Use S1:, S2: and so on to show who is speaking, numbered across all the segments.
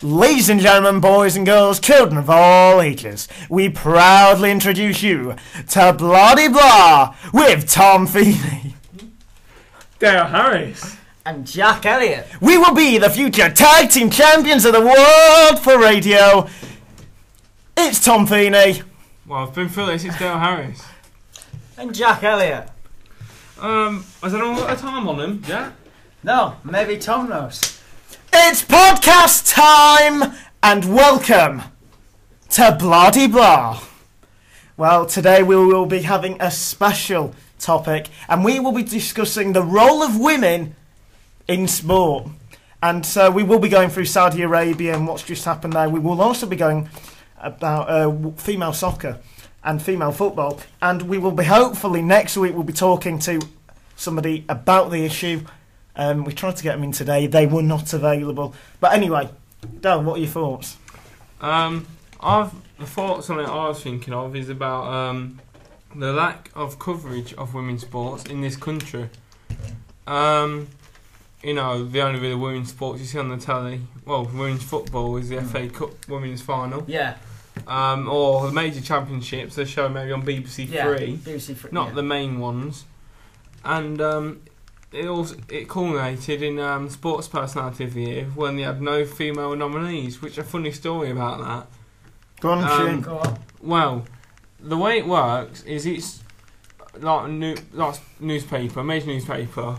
S1: Ladies and gentlemen, boys and girls, children of all ages, we proudly introduce you to blahdblah with Tom Feeney,
S2: Dale Harris,
S3: and Jack Elliott.
S1: We will be the future tag team champions of the world for radio. It's Tom Feeney.
S2: Well, I've been through this. It's Dale Harris.
S3: And Jack Elliott.
S2: I don't know what the time on him. Yeah.
S3: No, maybe Tom knows.
S1: It's podcast time, and welcome to blahdblah. Well, today we will be having a special topic, and we will be discussing the role of women in sport. And so we will be going through Saudi Arabia and what's just happened there. We will also be going about female soccer and female football, and we will be hopefully next week we'll be talking to somebody about the issue. We tried to get them in today, they were not available. But anyway, Dale, what are your thoughts?
S2: The thoughts on it I was thinking of is about the lack of coverage of women's sports in this country. You know, the only really women's sports you see on the telly, well, women's football is the FA Cup women's final.
S3: Yeah.
S2: Or the major championships, they show maybe on BBC Three.
S3: BBC Three.
S2: Not the main ones. And it culminated in Sports Personality of the Year when they had no female nominees, which is a funny story about that.
S1: Go on, Shane.
S3: Go on.
S2: Well, the way it works is it's like a newspaper, a major newspaper,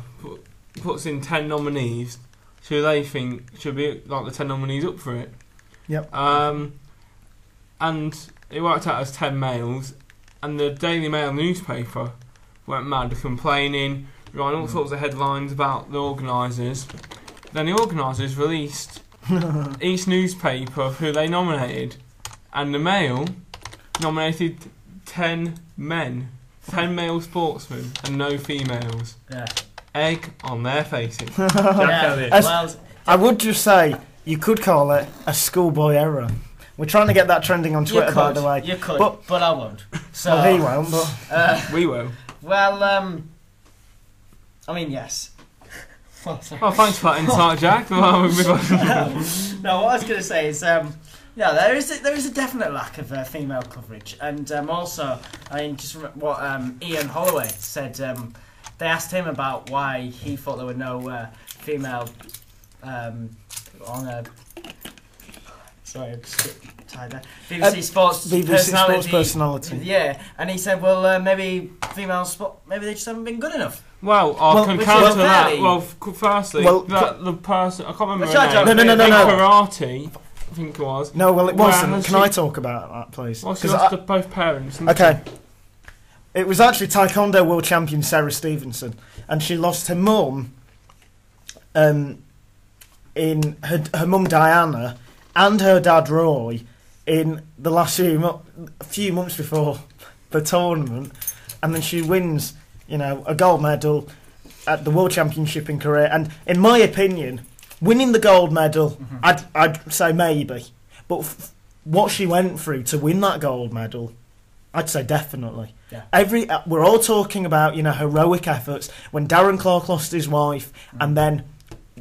S2: puts in 10 nominees who they think should be like the 10 nominees up for it.
S1: Yep.
S2: And it worked out as 10 males, and the Daily Mail newspaper went mad complaining, writing all sorts of headlines about the organisers. Then the organisers released each newspaper of who they nominated, and the Mail nominated 10 men, 10 male sportsmen, and no females.
S3: Yeah.
S2: Egg on their faces.
S1: I would just say, you could call it a schoolboy error. We're trying to get that trending on Twitter, by the way.
S3: You could, but I won't. So,
S1: well, he won't, but...
S2: we will.
S3: Well, I mean, yes.
S2: Oh, thanks for that insight, Jack.
S3: No, what I was going to say is, there is a definite lack of female coverage, and also, I mean, just what Ian Holloway said. They asked him about why he thought there were no female on a. Sorry, I'm just tied there. BBC Sports
S1: personality.
S3: Yeah, and he said, well, maybe female sport, maybe they just haven't been good enough.
S2: Well, I can counter that. Well, firstly, the person, I can't remember her name.
S1: No.
S2: Karate, I think it was.
S1: No, well, it wasn't. Can I talk about that, please?
S2: Well, she lost both parents.
S1: Okay. It was actually Taekwondo world champion Sarah Stevenson, and she lost her mum, in her mum Diana, and her dad Roy, in the last few months before the tournament, and then she wins, a gold medal at the World Championship in Korea. And in my opinion, winning the gold medal, I'd say maybe, but what she went through to win that gold medal, I'd say definitely. Yeah. We're all talking about heroic efforts when Darren Clark lost his wife and then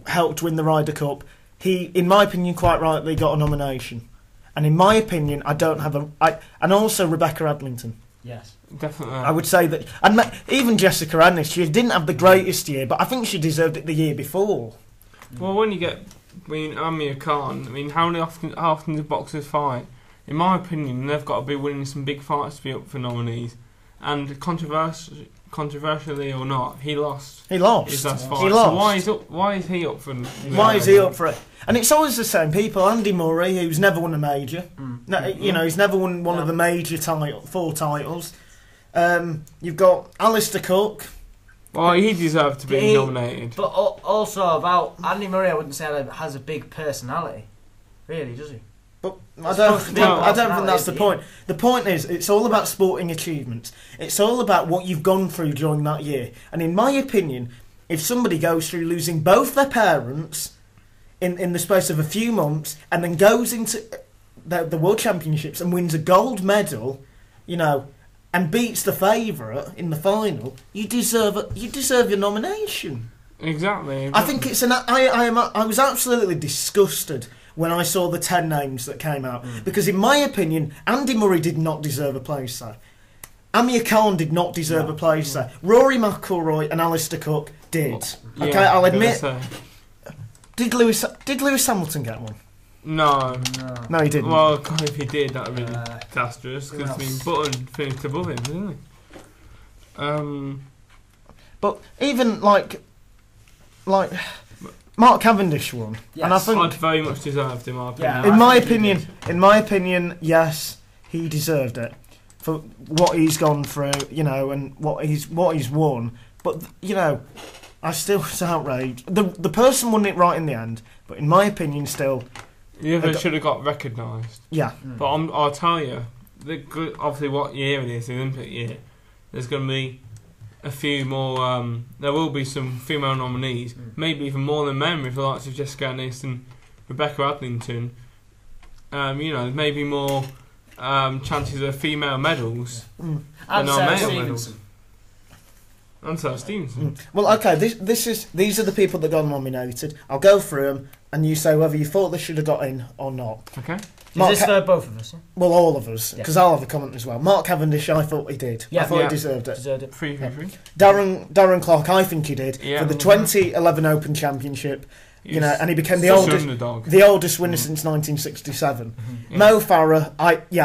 S1: helped win the Ryder Cup. He, in my opinion, quite rightly got a nomination. And in my opinion, and also Rebecca Adlington.
S3: Yes,
S2: definitely.
S1: I would say that, and even Jessica Annis, she didn't have the greatest year, but I think she deserved it the year before.
S2: Well, when you get, Amir Khan, how often do boxers fight? In my opinion, they've got to be winning some big fights to be up for nominees. And controversially or not, he lost.
S1: He lost.
S2: His last fight.
S1: He lost.
S2: So why is he up for?
S1: Why is he up for it? And it's always the same people. Andy Murray, who's never won a major. He's never won one of the major 4 titles. You've got Alistair Cook.
S2: Well, he deserved to be nominated.
S3: But also about Andy Murray, I wouldn't say has a big personality. Really, does he?
S1: But I don't think that's the point. The point is, it's all about sporting achievements. It's all about what you've gone through during that year. And in my opinion, if somebody goes through losing both their parents in the space of a few months and then goes into the World Championships and wins a gold medal, and beats the favourite in the final, you deserve your nomination.
S2: Exactly.
S1: I think it's I was absolutely disgusted when I saw the 10 names that came out. Because in my opinion, Andy Murray did not deserve a place there. Amir Khan did not deserve a place there. Rory McIlroy and Alistair Cook did. Okay,
S2: Yeah,
S1: I'll admit.
S2: say.
S1: Did Lewis Hamilton get one?
S2: No.
S1: No, he didn't.
S2: Well, God, if he did, that would be disastrous. Because Button finished above him, didn't he?
S1: But even like Mark Cavendish won, and I think
S2: I'd very much deserved in my opinion.
S3: Yeah.
S1: in my opinion, yes, he deserved it for what he's gone through, you know, and what he's won. But you know, I still was outraged. The person won it right in the end, but in my opinion, still,
S2: The other should have got recognised.
S1: yeah.
S2: But I'll tell you, obviously, what year it is, the Olympic year, there's going to be a few more. There will be some female nominees, maybe even more than men, with the likes of Jessica Aniston, Rebecca Adlington. You know, maybe more chances of female medals than
S3: And
S2: our
S3: Sarah
S2: male
S3: Stevenson.
S2: medals. And Sarah Stevenson.
S1: Well, okay, these are the people that got nominated. I'll go through them, and you say whether you thought they should have got in or not.
S2: Okay.
S3: Is this for both of us? Yeah?
S1: Well, all of us,
S3: Yeah.
S1: because I'll have a comment as well. Mark Cavendish, I thought he did.
S3: Yeah.
S1: I thought
S2: Yeah.
S1: he deserved it.
S3: Deserved it.
S2: Free.
S1: Darren Clark, I think he did
S2: Yeah.
S1: for the 2011 Open Championship. You know, and he became the
S2: Such an
S1: oldest,
S2: underdog.
S1: the oldest winner since 1967.
S2: Yeah.
S1: Mo Farah, I to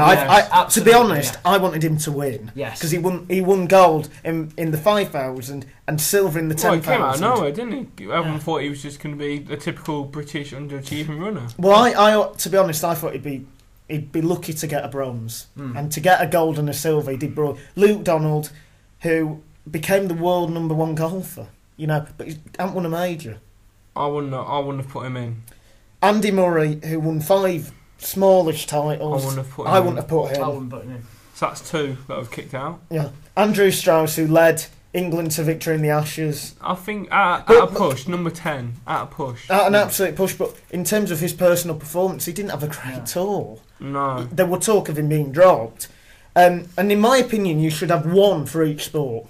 S3: absolutely,
S1: be honest,
S3: yeah.
S1: I wanted him to win
S3: Yes.
S1: because he won gold in the 5,000 and silver in the
S2: Well,
S1: 10,000.
S2: he came out of nowhere, didn't he? Everyone thought he was just going to be a typical British underachieving runner.
S1: Well, I to be honest, I thought he'd be lucky to get a bronze and to get a gold and a silver. He did brilliant. Luke Donald, who became the world #1 golfer, you know, but he hadn't won a major.
S2: I wouldn't have put him in.
S1: Andy Murray, who won 5 smallish
S2: I
S1: titles,
S2: wouldn't have put him
S1: I
S2: in.
S1: wouldn't have put
S3: I
S1: him.
S3: wouldn't put him in.
S2: So that's 2 that have kicked out.
S1: Yeah, Andrew Strauss, who led England to victory in the Ashes,
S2: I think at a push, number 10, at a push.
S1: at an absolute push. But in terms of his personal performance, he didn't have a great tour.
S2: No.
S1: There were talk of him being dropped, and in my opinion, you should have one for each sport.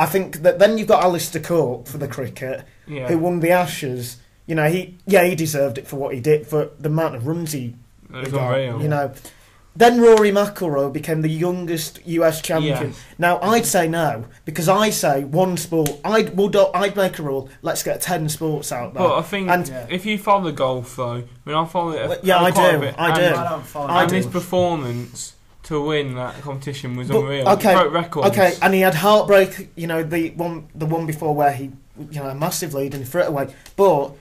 S1: I think that then you've got Alistair Cook for the cricket,
S2: Yeah.
S1: who won the Ashes. You know, he deserved it for what he did, for the amount of runs he
S2: It was
S1: got,
S2: unreal.
S1: you know. Then Rory McIlroy became the youngest US champion.
S2: Yes.
S1: Now I'd say no, because I say one sport. I'd make a rule. Let's get 10 sports out there.
S2: But I think
S1: And-
S2: if you follow golf, though, I mean, I follow it.
S1: Yeah, I
S2: quite a
S1: do,
S2: bit,
S1: I
S2: and-
S1: do.
S3: I don't follow
S1: I
S2: And
S1: do.
S2: his performance to win that competition was
S1: But-
S2: unreal.
S1: okay,
S2: He broke records.
S1: Okay, and he had heartbreak. You know, the one before where he, you know, a massive lead and he threw it away. But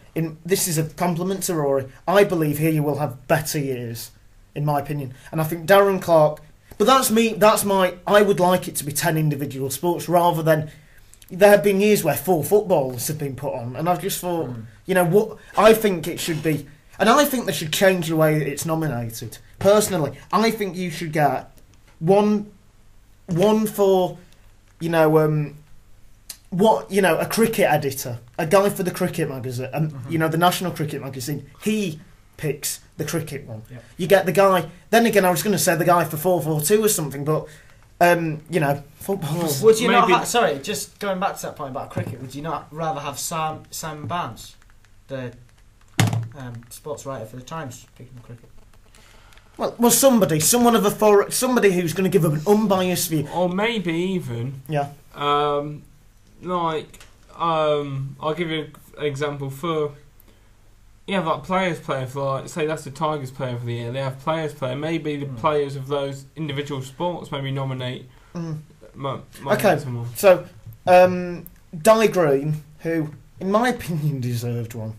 S1: this is a compliment to Rory. I believe he will have better years, in my opinion. And I think Darren Clark. But that's me. That's my. I would like it to be 10 individual sports rather than. There have been years where 4 footballers have been put on, and I've just thought, you know, what I think it should be, and I think they should change the way it's nominated. Personally, I think you should get one for, you know, a cricket editor, a guy for the cricket magazine, you know, the National Cricket Magazine. He picks the cricket one.
S3: Yeah.
S1: You get the guy. Then again, I was going to say the guy for 442 or something, but you know, football.
S3: Would you
S2: Maybe-
S3: not? Sorry, just going back to that point about cricket. Would you not rather have Simon Barnes, the sports writer for the Times, picking cricket?
S1: Well, someone of authority, somebody who's going to give an unbiased view.
S2: Or maybe even,
S1: Yeah.
S2: I'll give you an example for. You have like players play for, like, say that's the Tigers player of the year. They have players play. Maybe the players of those individual sports maybe nominate.
S1: Okay.
S2: Someone.
S1: So, Di Green, who, in my opinion, deserved one.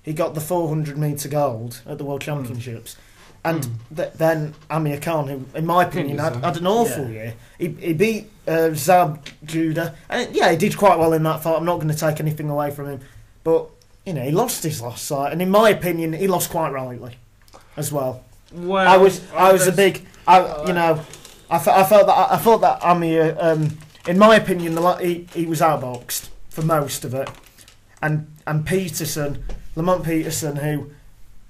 S1: He got the 400 metre gold at the World Championships. And then Amir Khan, who, in my opinion, had an awful year. He beat Zab Judah. And, he did quite well in that fight. I'm not going to take anything away from him. But, you know, he lost his last fight. And in my opinion, he lost quite rightly as well.
S2: Well,
S1: I was a big... I thought that Amir, in my opinion, he was outboxed for most of it. And Peterson, Lamont Peterson, who...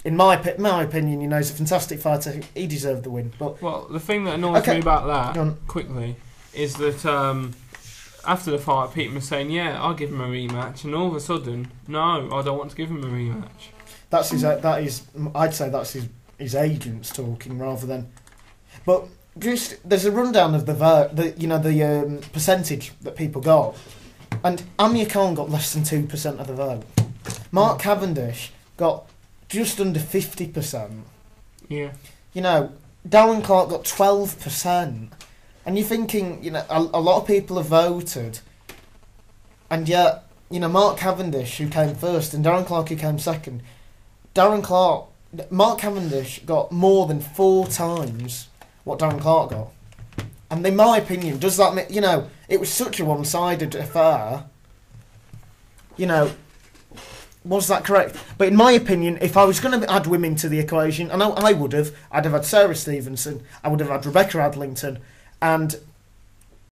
S1: In my opinion, you know, he's a fantastic fighter. He deserved the win. But
S2: well, the thing that annoys me about that, quickly, is that after the fight, Peterman was saying, "Yeah, I'll give him a rematch," and all of a sudden, no, I don't want to give him a rematch.
S1: That's his. That is. I'd say that's his agents talking rather than. But just there's a rundown of the vote. The percentage that people got, and Amir Khan got less than 2% of the vote. Mark Cavendish got just under 50%.
S2: Yeah.
S1: Darren Clark got 12%. And you're thinking, a lot of people have voted, and yet, Mark Cavendish, who came first, and Darren Clark, who came second. Mark Cavendish got more than 4 times what Darren Clark got. And in my opinion, does that mean, it was such a one-sided affair. Was that correct? But in my opinion, if I was going to add women to the equation, and I would have, I'd have had Sarah Stevenson, I would have had Rebecca Adlington, and